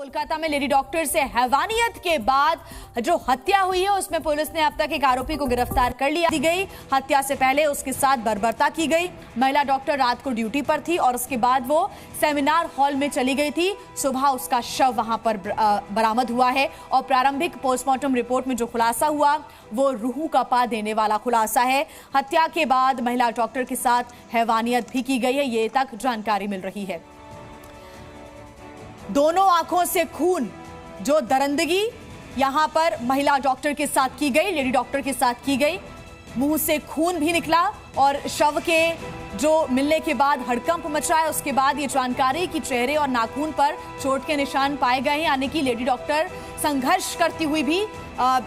कोलकाता में lady doctor से हैवानियत के बाद जो हत्या हुई है उसमें पुलिस ने अब तक एक आरोपी को गिरफ्तार कर लिया गई। हत्या से पहले उसके साथ बर्बरता की गई। महिला डॉक्टर रात को ड्यूटी पर थी और उसके बाद वो सेमिनार हॉल में चली गई थी। सुबह उसका शव वहां पर बरामद हुआ है और प्रारंभिक पोस्टमार्टम रिपोर्ट में जो खुलासा हुआ वो रूह कपा देने वाला खुलासा है। हत्या के बाद महिला डॉक्टर के साथ हैवानियत भी की गई है, ये तक जानकारी मिल रही है। दोनों आंखों से खून, जो दरिंदगी यहां पर महिला डॉक्टर के साथ की गई, लेडी डॉक्टर के साथ की गई, मुंह से खून भी निकला और शव के जो मिलने के बाद हड़कंप मचा है। उसके बाद ये जानकारी कि चेहरे और नाखून पर चोट के निशान पाए गए हैं, यानी कि लेडी डॉक्टर संघर्ष करती हुई भी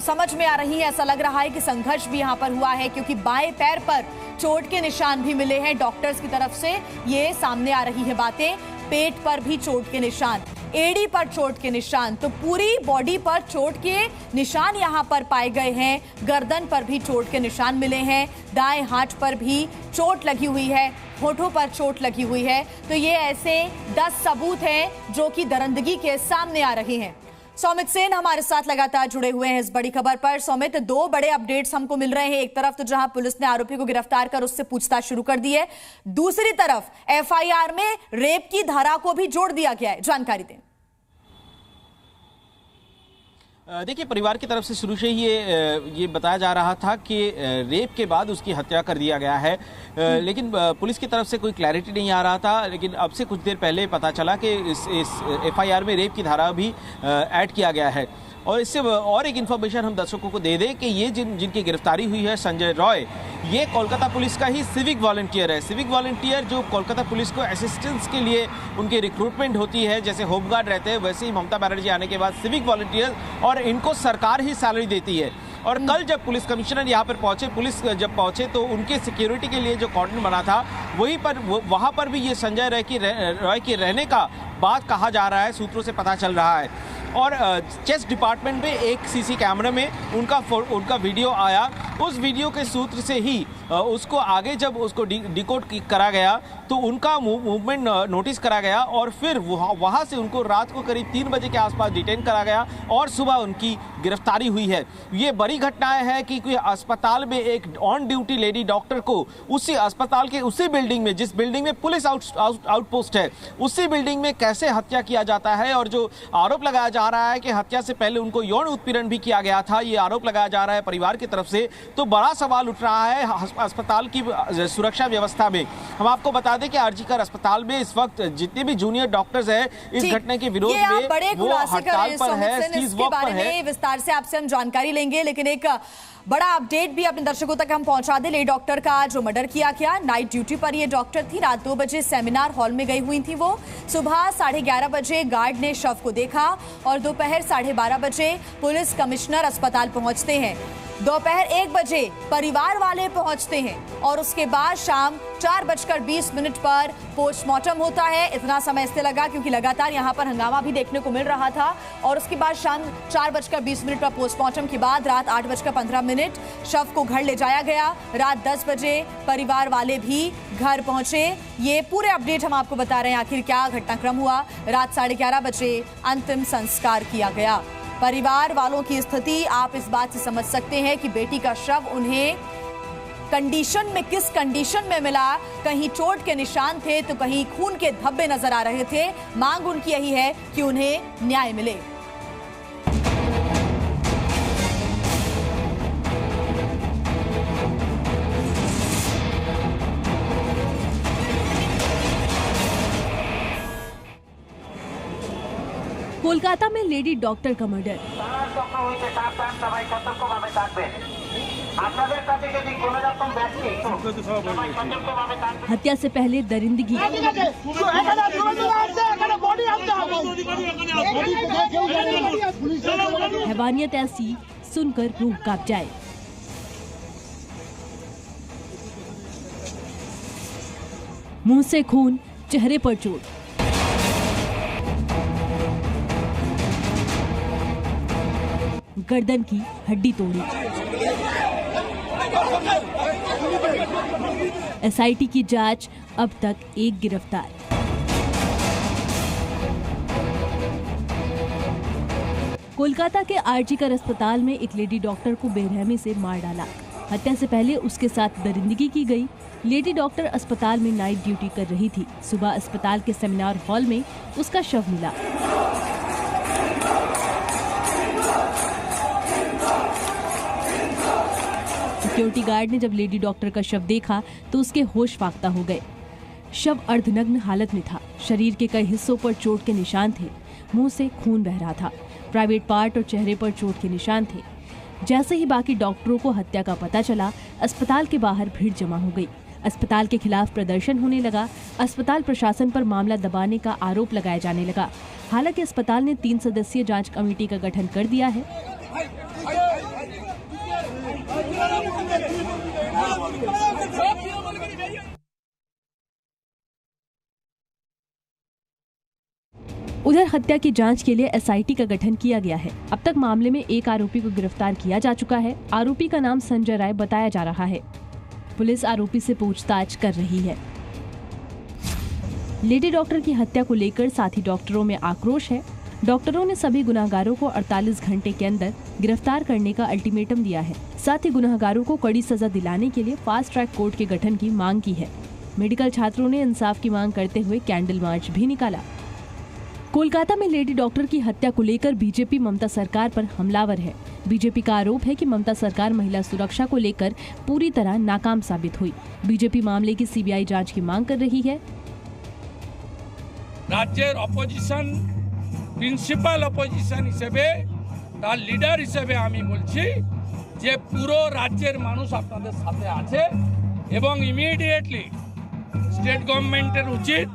समझ में आ रही है। ऐसा लग रहा है कि संघर्ष भी यहां पर हुआ है क्योंकि बाएं पैर पर चोट के निशान भी मिले हैं डॉक्टर्स की तरफ से। ये सामने आ रही है बातें। पेट पर भी चोट के निशान, एड़ी पर चोट के निशान, तो पूरी बॉडी पर चोट के निशान यहां पर पाए गए हैं। गर्दन पर भी चोट के निशान मिले हैं। दाएं हाथ पर भी चोट लगी हुई है, होठों पर चोट लगी हुई है। तो ये ऐसे 10 सबूत हैं जो कि दरिंदगी के सामने आ रहे हैं। सौमित सेन हमारे साथ लगातार जुड़े हुए हैं इस बड़ी खबर पर। सौमित, 2 बड़े अपडेट्स हमको मिल रहे हैं। एक तरफ तो जहां पुलिस ने आरोपी को गिरफ्तार कर उससे पूछताछ शुरू कर दी है, दूसरी तरफ एफआईआर में रेप की धारा को भी जोड़ दिया गया है। जानकारी दें। देखिए, परिवार की तरफ से शुरू से ही ये बताया जा रहा था कि रेप के बाद उसकी हत्या कर दिया गया है, लेकिन पुलिस की तरफ से कोई क्लैरिटी नहीं आ रहा था। लेकिन अब से कुछ देर पहले पता चला कि इस एफआईआर में रेप की धारा भी ऐड किया गया है। और इससे और एक इन्फॉर्मेशन हम दर्शकों को दे दें कि ये जिनकी गिरफ्तारी हुई है, संजय रॉय, ये कोलकाता पुलिस का ही सिविक वॉलंटियर है। सिविक वॉलंटियर जो कोलकाता पुलिस को असिस्टेंस के लिए उनकी रिक्रूटमेंट होती है, जैसे होमगार्ड रहते हैं वैसे ही ममता बनर्जी आने के बाद सिविक वॉलंटियर, और इनको सरकार ही सैलरी देती है। और कल जब पुलिस कमिश्नर यहाँ पर पहुंचे, पुलिस जब पहुंचे तो उनके सिक्योरिटी के लिए जो कॉर्डन बना था वहाँ पर भी ये संजय रॉय के रहने का बात कहा जा रहा है, सूत्रों से पता चल रहा है। और चेस्ट डिपार्टमेंट में एक सीसी कैमरे में उनका वीडियो आया। उस वीडियो के सूत्र से ही उसको आगे जब उसको डिकोड करा गया तो उनका मूवमेंट नोटिस करा गया और फिर वहाँ से उनको रात को करीब 3 बजे के आसपास डिटेन करा गया और सुबह उनकी गिरफ्तारी हुई है। ये बड़ी घटनाएं है कि कोई अस्पताल में एक ऑन ड्यूटी लेडी डॉक्टर को उसी अस्पताल के उसी बिल्डिंग में, जिस बिल्डिंग में पुलिस आउटपोस्ट है, उसी बिल्डिंग में कैसे हत्या किया जाता है। और जो आरोप लगाया जा रहा है कि हत्या से पहले उनको यौन उत्पीड़न भी किया गया था, ये आरोप लगाया जा रहा है परिवार की तरफ से। तो बड़ा सवाल उठ रहा है अस्पताल की सुरक्षा व्यवस्था में। हम आपको बता दें कि आरजीकर अस्पताल में इस वक्त जितने भी जूनियर डॉक्टर्स हैं इस घटना के विरोध में वो हड़ताल पर है, सीज वॉक पर है। विस्तार से आपसे हम जानकारी लेंगे, लेकिन एक बड़ा अपडेट भी अपने दर्शकों तक हम पहुंचा दें। लेडी डॉक्टर का जो मर्डर किया गया, नाइट ड्यूटी पर ये डॉक्टर थी। रात 2 बजे सेमिनार हॉल में गई हुई थी वो। सुबह 11:30 बजे गार्ड ने शव को देखा और दोपहर 12:30 बजे पुलिस कमिश्नर अस्पताल पहुंचते हैं। दोपहर 1 बजे परिवार वाले पहुंचते हैं और उसके बाद शाम 4:20 पर पोस्टमार्टम होता है। इतना समय इससे लगा क्योंकि लगातार यहां पर हंगामा भी देखने को मिल रहा था। और उसके बाद शाम 4:20 पर पोस्टमार्टम के बाद रात 8:15 शव को घर ले जाया गया। रात 10 बजे परिवार वाले भी घर पहुंचे। ये पूरे अपडेट हम आपको बता रहे हैं, आखिर क्या घटनाक्रम हुआ। रात 11:30 बजे अंतिम संस्कार किया गया। परिवार वालों की स्थिति आप इस बात से समझ सकते हैं कि बेटी का शव उन्हें किस कंडीशन में मिला। कहीं चोट के निशान थे तो कहीं खून के धब्बे नजर आ रहे थे। मांग उनकी यही है कि उन्हें न्याय मिले। कोलकाता में लेडी डॉक्टर का मर्डर। हत्या से पहले दरिंदगी, हैवानियत ऐसी सुनकर रूह कांप जाए। मुंह से खून, चेहरे पर चोट, गर्दन की हड्डी तोड़ी। एसआईटी की जांच, अब तक एक गिरफ्तार। कोलकाता के आरजीकर अस्पताल में एक लेडी डॉक्टर को बेरहमी से मार डाला। हत्या से पहले उसके साथ दरिंदगी की गई। लेडी डॉक्टर अस्पताल में नाइट ड्यूटी कर रही थी। सुबह अस्पताल के सेमिनार हॉल में उसका शव मिला। सिक्योरिटी गार्ड ने जब लेडी डॉक्टर का शव देखा तो उसके होश फाख्ता हो गए। शव अर्धनग्न हालत में था। शरीर के कई हिस्सों पर चोट के निशान थे। मुंह से खून बह रहा था। प्राइवेट पार्ट और चेहरे पर चोट के निशान थे। जैसे ही बाकी डॉक्टरों को हत्या का पता चला, अस्पताल के बाहर भीड़ जमा हो गई। अस्पताल के खिलाफ प्रदर्शन होने लगा। अस्पताल प्रशासन पर मामला दबाने का आरोप लगाया जाने लगा। हालांकि अस्पताल ने 3 सदस्यीय जांच कमेटी का गठन कर दिया है। उधर हत्या की जांच के लिए एसआईटी का गठन किया गया है। अब तक मामले में एक आरोपी को गिरफ्तार किया जा चुका है। आरोपी का नाम संजय राय बताया जा रहा है। पुलिस आरोपी से पूछताछ कर रही है। लेडी डॉक्टर की हत्या को लेकर साथी डॉक्टरों में आक्रोश है। डॉक्टरों ने सभी गुनाहगारों को 48 घंटे के अंदर गिरफ्तार करने का अल्टीमेटम दिया है। साथ ही गुनाहगारों को कड़ी सजा दिलाने के लिए फास्ट ट्रैक कोर्ट के गठन की मांग की है। मेडिकल छात्रों ने इंसाफ की मांग करते हुए कैंडल मार्च भी निकाला। कोलकाता में लेडी डॉक्टर की हत्या को लेकर बीजेपी ममता सरकार पर हमलावर है। बीजेपी का आरोप है कि ममता सरकार महिला सुरक्षा को लेकर पूरी तरह नाकाम साबित हुई। बीजेपी मामले की सीबीआई जांच की मांग कर रही है। राज्य अपोजिशन प्रिंसिपल अपोजिशन हिसेबे तार लिडार हिसेबे आमी बोलছি যে পুরো রাজ্যের মানুষ আপনাদের সাথে আছে এবং ইমিডিয়েটলি স্টেট গভর্নমেন্টের উচিত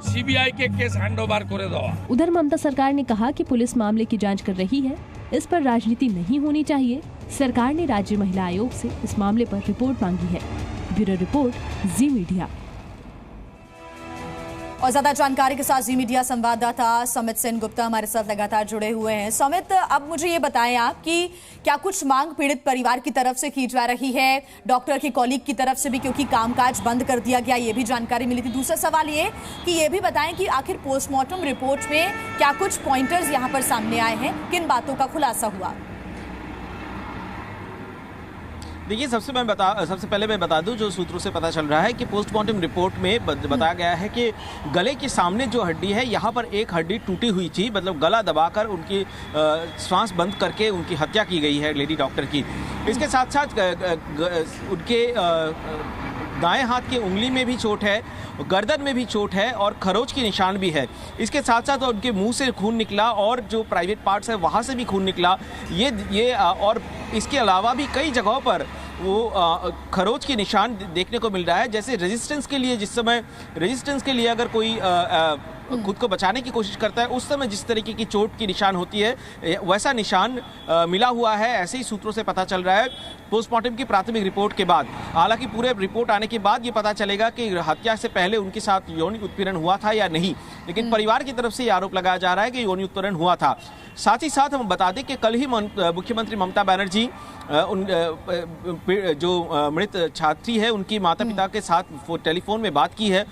सीबीआई के केस हैंडओवर करे देवा। उधर ममता सरकार ने कहा कि पुलिस मामले की जांच कर रही है। इस पर राजनीति नहीं होनी चाहिए। सरकार ने राज्य महिला आयोग से इस मामले पर रिपोर्ट मांगी है। ब्यूरो रिपोर्ट, जी मीडिया। और ज्यादा जानकारी के साथ जी मीडिया संवाददाता समित सेन गुप्ता हमारे साथ लगातार जुड़े हुए हैं। समित, अब मुझे ये बताएं आप कि क्या कुछ मांग पीड़ित परिवार की तरफ से की जा रही है, डॉक्टर की कॉलीग की तरफ से भी, क्योंकि कामकाज बंद कर दिया गया, ये भी जानकारी मिली थी। दूसरा सवाल ये कि ये भी बताएं कि आखिर पोस्टमार्टम रिपोर्ट में क्या कुछ पॉइंटर्स यहाँ पर सामने आए हैं, किन बातों का खुलासा हुआ? देखिए, सबसे पहले मैं बता दूं, जो सूत्रों से पता चल रहा है कि पोस्टमार्टम रिपोर्ट में बताया गया है कि गले के सामने जो हड्डी है, यहाँ पर एक हड्डी टूटी हुई थी। मतलब गला दबाकर उनकी श्वास बंद करके उनकी हत्या की गई है लेडी डॉक्टर की। इसके साथ साथ उनके दाएं हाथ की उंगली में भी चोट है, गर्दन में भी चोट है और खरोच की निशान भी है। इसके साथ साथ उनके मुंह से खून निकला और जो प्राइवेट पार्ट्स है वहाँ से भी खून निकला। ये और इसके अलावा भी कई जगहों पर वो खरोच के निशान देखने को मिल रहा है। जैसे रेजिस्टेंस के लिए, जिस समय रेजिस्टेंस के लिए अगर कोई खुद को बचाने की कोशिश करता है, उस समय जिस तरीके की चोट की निशान होती है, वैसा निशान मिला हुआ है। ऐसे ही सूत्रों से पता चल रहा है पोस्टमार्टम की प्राथमिक रिपोर्ट के बाद। हालांकि पूरे रिपोर्ट आने के बाद ये पता चलेगा कि हत्या से पहले उनके साथ यौन उत्पीड़न हुआ था या नहीं। लेकिन परिवार की तरफ से ये आरोप लगाया जा रहा है कि यौन उत्पीड़न हुआ था। साथ ही साथ हम बता दें कि कल ही मुख्यमंत्री ममता बनर्जी जो मृत छात्री है उनकी माता पिता के साथ टेलीफोन में बात की है।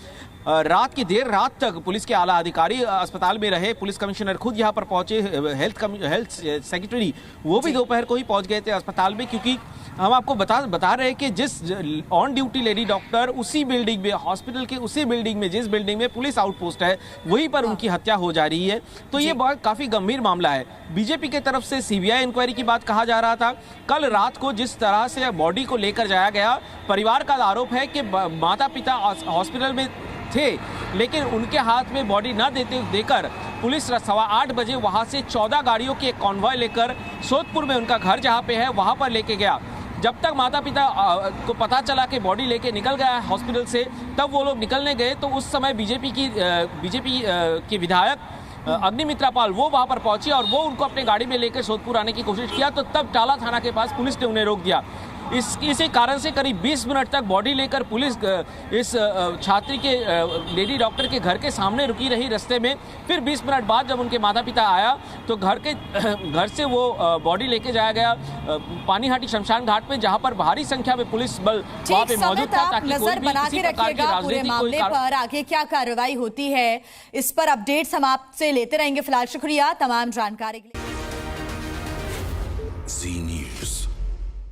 रात की देर रात तक पुलिस के आला अधिकारी अस्पताल में रहे। पुलिस कमिश्नर खुद यहाँ पर पहुंचे। हेल्थ सेक्रेटरी वो भी दोपहर को ही पहुंच गए थे अस्पताल में, क्योंकि हम आपको बता रहे हैं कि जिस ऑन ड्यूटी लेडी डॉक्टर उसी बिल्डिंग में, हॉस्पिटल के उसी बिल्डिंग में, जिस बिल्डिंग में पुलिस आउटपोस्ट है, वहीं पर उनकी हत्या हो जा रही है। तो ये बहुत काफी गंभीर मामला है। बीजेपी की तरफ से सीबीआई इंक्वायरी की बात कहा जा रहा था। कल रात को जिस तरह से बॉडी को लेकर जाया गया, परिवार का आरोप है कि माता पिता हॉस्पिटल में थे, लेकिन उनके हाथ में बॉडी न देकर पुलिस 8:15 बजे वहां से 14 गाड़ियों के एक कॉन्वॉय लेकर सोदपुर में उनका घर जहां पे है वहां पर लेके गया। जब तक माता पिता को पता चला कि बॉडी लेके निकल गया है हॉस्पिटल से, तब वो लोग निकलने गए तो उस समय बीजेपी के विधायक अग्निमित्रा पाल वो वहां पर पहुंची और वो उनको अपने गाड़ी में लेकर सोदपुर आने की कोशिश किया। तो तब टाला थाना के पास पुलिस ने उन्हें रोक दिया। इसी कारण से करीब 20 मिनट तक बॉडी लेकर पुलिस इस छात्री के लेडी डॉक्टर के घर के सामने रुकी रही रास्ते में। फिर 20 मिनट बाद जब उनके माता पिता आया तो घर से वो बॉडी लेके जाया गया पानीहाटी शमशान घाट में, जहां पर भारी संख्या में पुलिस बल वहां पे मौजूद था, ताकि नजर बना के रखिएगा पूरे मामले पर। आगे क्या कार्रवाई होती है इस पर अपडेट्स हम आपसे लेते रहेंगे। फिलहाल शुक्रिया तमाम जानकारी के लिए। Zee News.